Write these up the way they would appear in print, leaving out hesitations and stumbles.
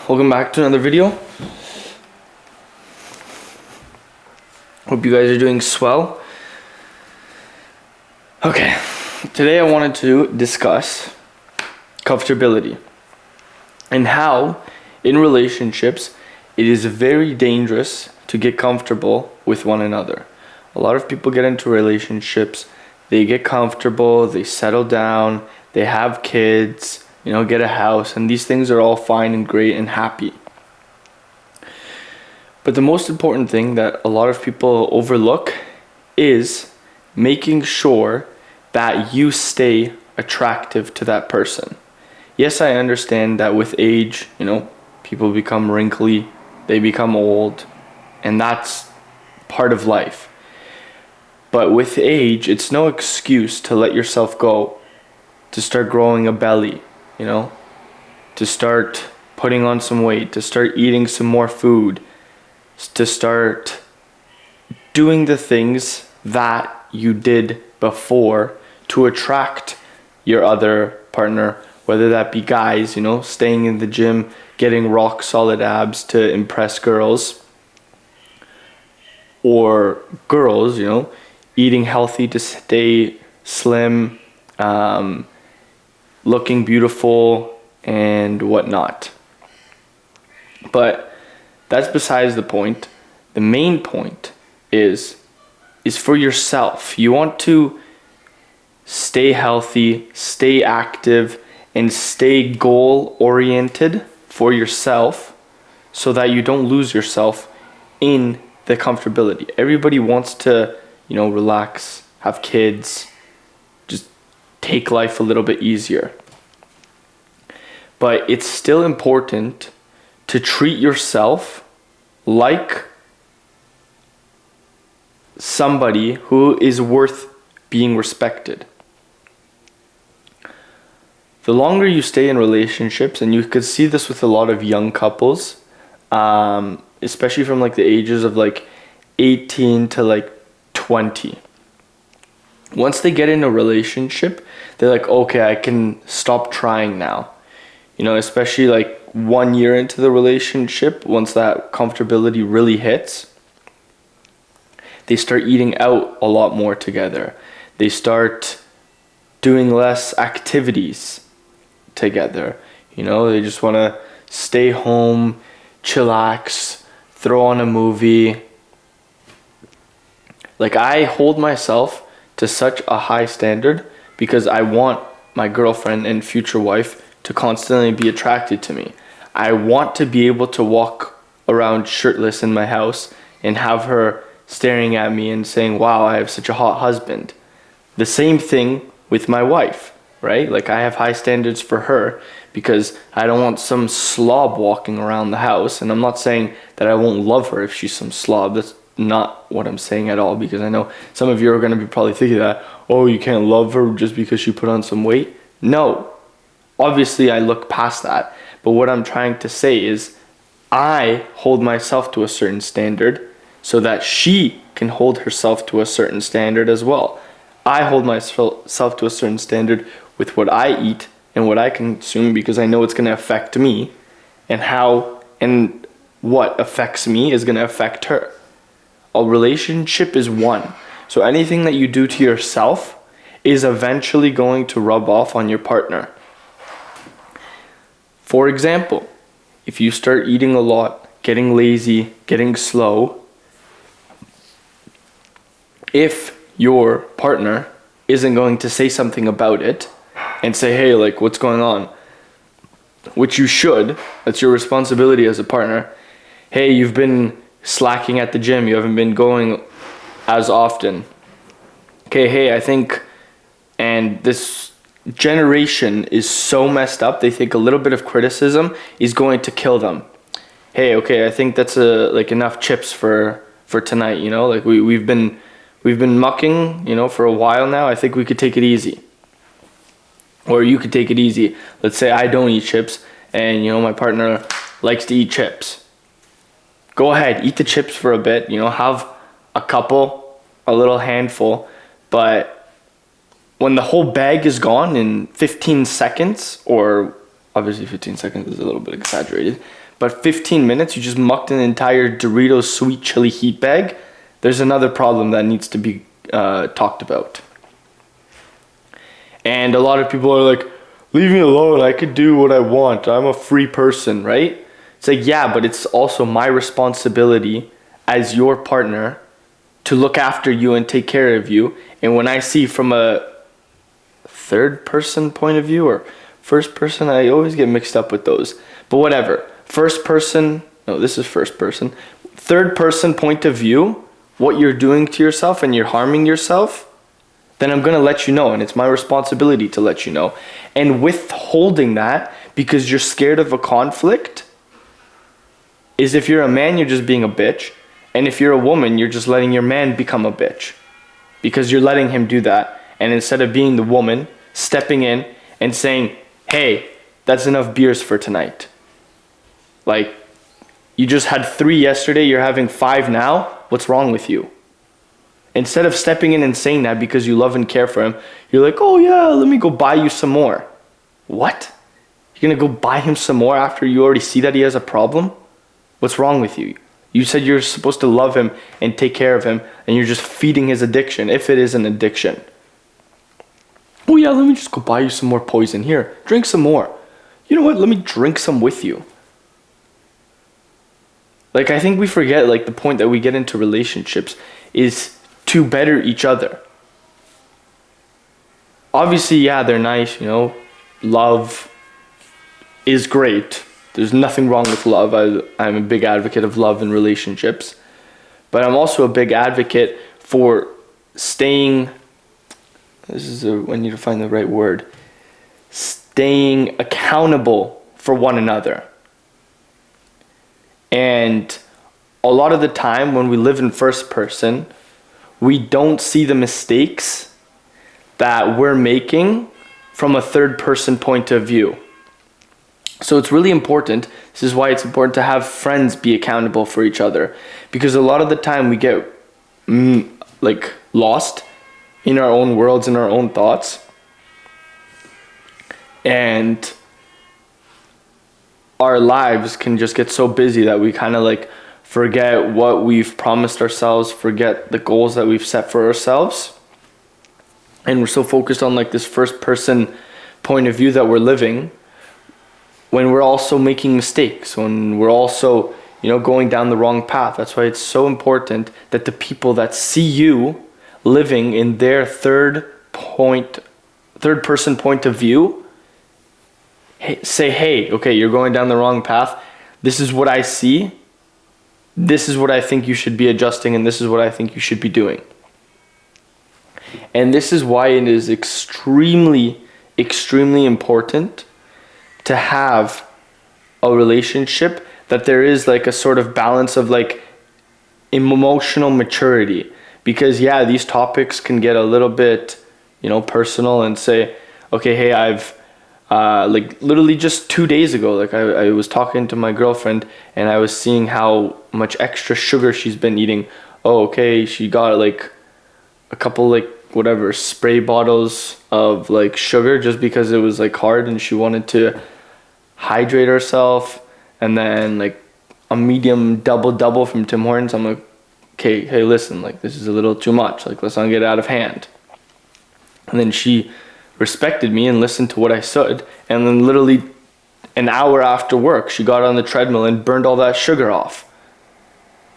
Welcome back to another video. Hope you guys are doing swell. Okay, today I wanted to discuss comfortability and how in relationships it is very dangerous to get comfortable with one another. A lot of people get into relationships, they get comfortable, they settle down, they have kids, get a house, and these things are all fine and great and happy. But the most important thing that a lot of people overlook is making sure that you stay attractive to that person. Yes, I understand that with age, people become wrinkly, they become old, and that's part of life. But with age, it's no excuse to let yourself go, to start growing a belly, to start putting on some weight, to start eating some more food, to start doing the things that you did before to attract your other partner, whether that be guys, staying in the gym, getting rock solid abs to impress girls, or girls, eating healthy to stay slim, looking beautiful and whatnot. But that's besides the point. The main point is for yourself. You want to stay healthy, stay active, and stay goal oriented for yourself so that you don't lose yourself in the comfortability. Everybody wants to relax, have kids, just take life a little bit easier. But it's still important to treat yourself like somebody who is worth being respected. The longer you stay in relationships, and you could see this with a lot of young couples, especially from the ages of 18 to 20. Once they get in a relationship, they're like, okay, I can stop trying now. Especially 1 year into the relationship, once that comfortability really hits, they start eating out a lot more together. They start doing less activities together. They just want to stay home, chillax, throw on a movie. I hold myself to such a high standard because I want my girlfriend and future wife to constantly be attracted to me. I want to be able to walk around shirtless in my house and have her staring at me and saying, wow, I have such a hot husband. The same thing with my wife, right? I have high standards for her because I don't want some slob walking around the house. And I'm not saying that I won't love her if she's some slob. That's not what I'm saying at all, because I know some of you are going to be probably thinking that, oh, you can't love her just because she put on some weight. No, obviously I look past that. But what I'm trying to say is I hold myself to a certain standard so that she can hold herself to a certain standard as well. I hold myself to a certain standard with what I eat and what I consume because I know it's going to affect me, and what affects me is going to affect her. A relationship is one. So anything that you do to yourself is eventually going to rub off on your partner. For example, if you start eating a lot, getting lazy, getting slow, if your partner isn't going to say something about it and say, hey, what's going on? Which you should. That's your responsibility as a partner. Hey, you've been slacking at the gym. You haven't been going as often. Okay, hey, I think, and this generation is so messed up, they think a little bit of criticism is going to kill them. Hey, okay, I think that's enough chips for tonight, we've been mucking, for a while now. I think we could take it easy. Or you could take it easy. Let's say I don't eat chips and my partner likes to eat chips. Go ahead, eat the chips for a bit, have a couple, a little handful, but when the whole bag is gone in 15 seconds, or obviously 15 seconds is a little bit exaggerated, but 15 minutes, you just mucked an entire Doritos sweet chili heat bag, there's another problem that needs to be talked about. And a lot of people are like, leave me alone, I could do what I want, I'm a free person, right? It's like, yeah, but it's also my responsibility as your partner to look after you and take care of you. And when I see from a third person point of view or first person, I always get mixed up with those. But whatever. First person, no, this is first person. Third person point of view, what you're doing to yourself and you're harming yourself, then I'm going to let you know. And it's my responsibility to let you know. And withholding that because you're scared of a conflict is, if you're a man, you're just being a bitch. And if you're a woman, you're just letting your man become a bitch because you're letting him do that. And instead of being the woman, stepping in and saying, hey, that's enough beers for tonight. Like, you just had 3 yesterday, you're having 5 now. What's wrong with you? Instead of stepping in and saying that because you love and care for him, you're like, oh yeah, let me go buy you some more. What? You're going to go buy him some more after you already see that he has a problem? What's wrong with you? You said you're supposed to love him and take care of him, and you're just feeding his addiction, if it is an addiction. Oh yeah, let me just go buy you some more poison. Here, drink some more. You know what? Let me drink some with you. Like, I think we forget, like, the point that we get into relationships is to better each other. Obviously, yeah, they're nice, you know. Love is great. There's nothing wrong with love. I'm a big advocate of love in relationships. But I'm also a big advocate for staying, I need to find the right word, staying accountable for one another. And a lot of the time when we live in first person, we don't see the mistakes that we're making from a third person point of view. So it's really important. This is why it's important to have friends be accountable for each other. Because a lot of the time we get like lost in our own worlds, in our own thoughts. And our lives can just get so busy that we kind of like forget what we've promised ourselves, forget the goals that we've set for ourselves. And we're so focused on like this first person point of view that we're living, when we're also making mistakes, when we're also, you know, going down the wrong path. That's why it's so important that the people that see you living in their third person point of view, say, hey, okay, you're going down the wrong path. This is what I see. This is what I think you should be adjusting, and this is what I think you should be doing. And this is why it is extremely, extremely important to have a relationship that there is like a sort of balance of like emotional maturity. Because yeah, these topics can get a little bit, you know, personal, and say, okay, hey, I've like literally just 2 days ago, like I was talking to my girlfriend and I was seeing how much extra sugar she's been eating. Oh, okay, she got like a couple like whatever spray bottles of like sugar just because it was like hard and she wanted to hydrate herself. And then like a medium double from Tim Hortons. I'm like, okay, hey, listen, like this is a little too much, like let's not get out of hand. And then she respected me and listened to what I said, and then literally an hour after work she got on the treadmill and burned all that sugar off.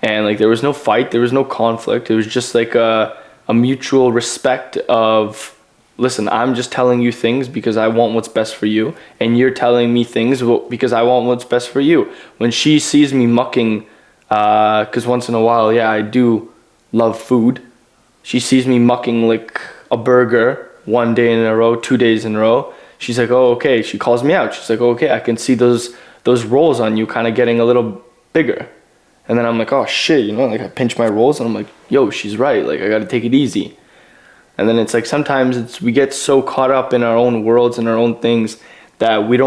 And like there was no fight, there was no conflict, it was just like a mutual respect of, listen, I'm just telling you things because I want what's best for you, and you're telling me things because I want what's best for you. When she sees me mucking, because once in a while, yeah, I do love food, she sees me mucking like a burger 1 day in a row, 2 days in a row, she's like, oh, okay. She calls me out. She's like, oh, okay, I can see those rolls on you kind of getting a little bigger. And then I'm like, oh shit, you know, like I pinch my rolls and I'm like, yo, she's right. Like I got to take it easy. And then it's like sometimes we get so caught up in our own worlds and our own things that we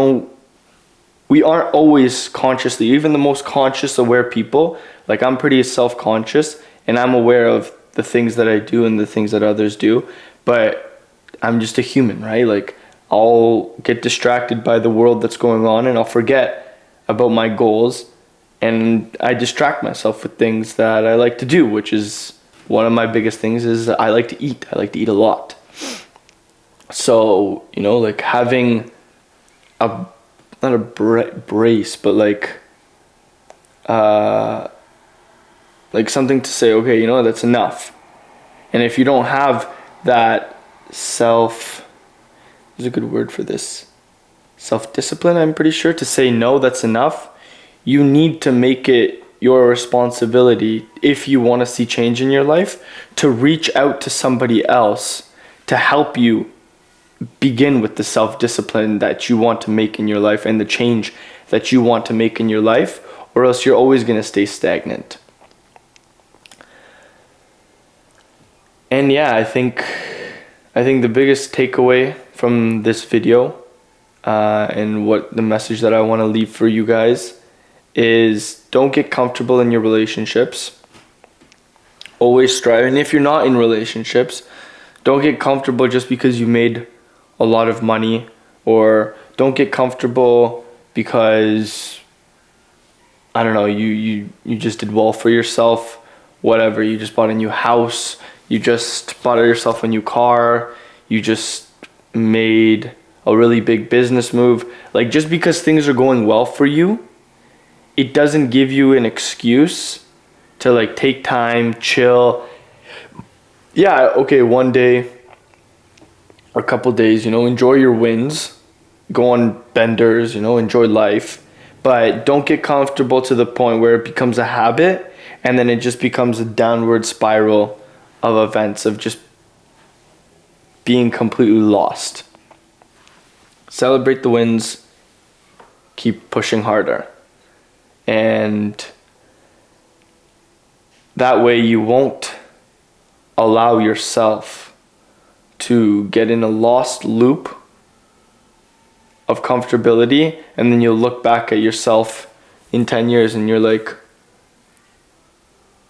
aren't always consciously, even the most conscious, aware people, like I'm pretty self-conscious and I'm aware of the things that I do and the things that others do. But I'm just a human, right? Like, I'll get distracted by the world that's going on, and I'll forget about my goals, and I distract myself with things that I like to do, which is one of my biggest things is I like to eat. I like to eat a lot. So, you know, like having a, not a brace, but like something to say, okay, you know, that's enough. And if you don't have that there's a good word for this, self-discipline, I'm pretty sure, to say no, that's enough. You need to make it your responsibility, if you want to see change in your life, to reach out to somebody else to help you begin with the self-discipline that you want to make in your life and the change that you want to make in your life, or else you're always going to stay stagnant. And yeah, I think the biggest takeaway from this video and what the message that I want to leave for you guys is, don't get comfortable in your relationships. Always strive. And if you're not in relationships, don't get comfortable just because you made a lot of money, or don't get comfortable because, I don't know, you just did well for yourself, whatever. You just bought a new house, you just bought yourself a new car, you just made a really big business move. Like, just because things are going well for you, it doesn't give you an excuse to like take time, chill. Yeah, okay, one day, a couple days, you know, enjoy your wins, go on benders, you know, enjoy life, but don't get comfortable to the point where it becomes a habit, and then it just becomes a downward spiral of events of just being completely lost. Celebrate the wins, keep pushing harder, and that way you won't allow yourself to get in a lost loop of comfortability, and then you'll look back at yourself in 10 years and you're like,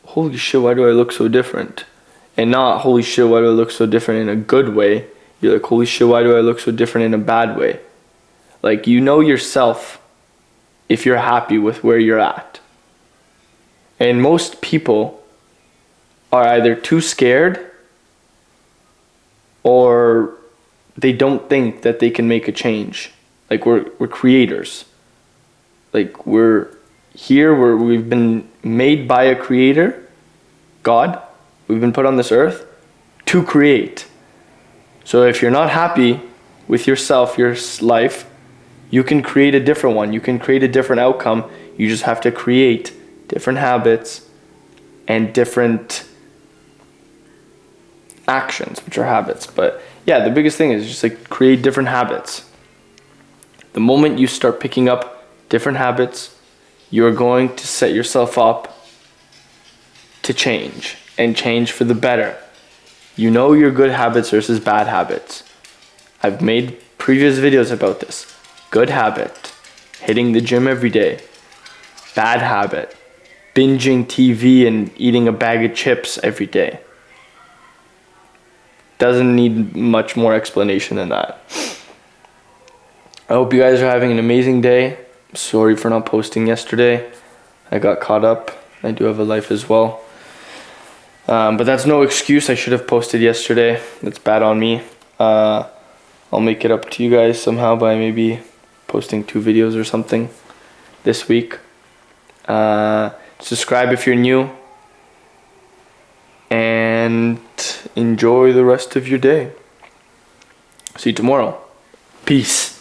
holy shit, why do I look so different? And not, holy shit, why do I look so different in a good way? You're like, holy shit, why do I look so different in a bad way? Like, you know yourself if you're happy with where you're at. And most people are either too scared or they don't think that they can make a change. Like, we're creators. Like, we're here, we've been made by a creator, God. We've been put on this earth to create. So if you're not happy with yourself, your life, you can create a different one. You can create a different outcome. You just have to create different habits and different actions, which are habits. But yeah, the biggest thing is just like create different habits. The moment you start picking up different habits, you're going to set yourself up to change, and change for the better. You know your good habits versus bad habits. I've made previous videos about this. Good habit, hitting the gym every day. Bad habit, binging TV and eating a bag of chips every day. Doesn't need much more explanation than that. I hope you guys are having an amazing day. Sorry for not posting yesterday. I got caught up. I do have a life as well. But that's no excuse. I should have posted yesterday. That's bad on me. I'll make it up to you guys somehow by maybe posting 2 videos or something this week. Subscribe if you're new. And enjoy the rest of your day. See you tomorrow. Peace.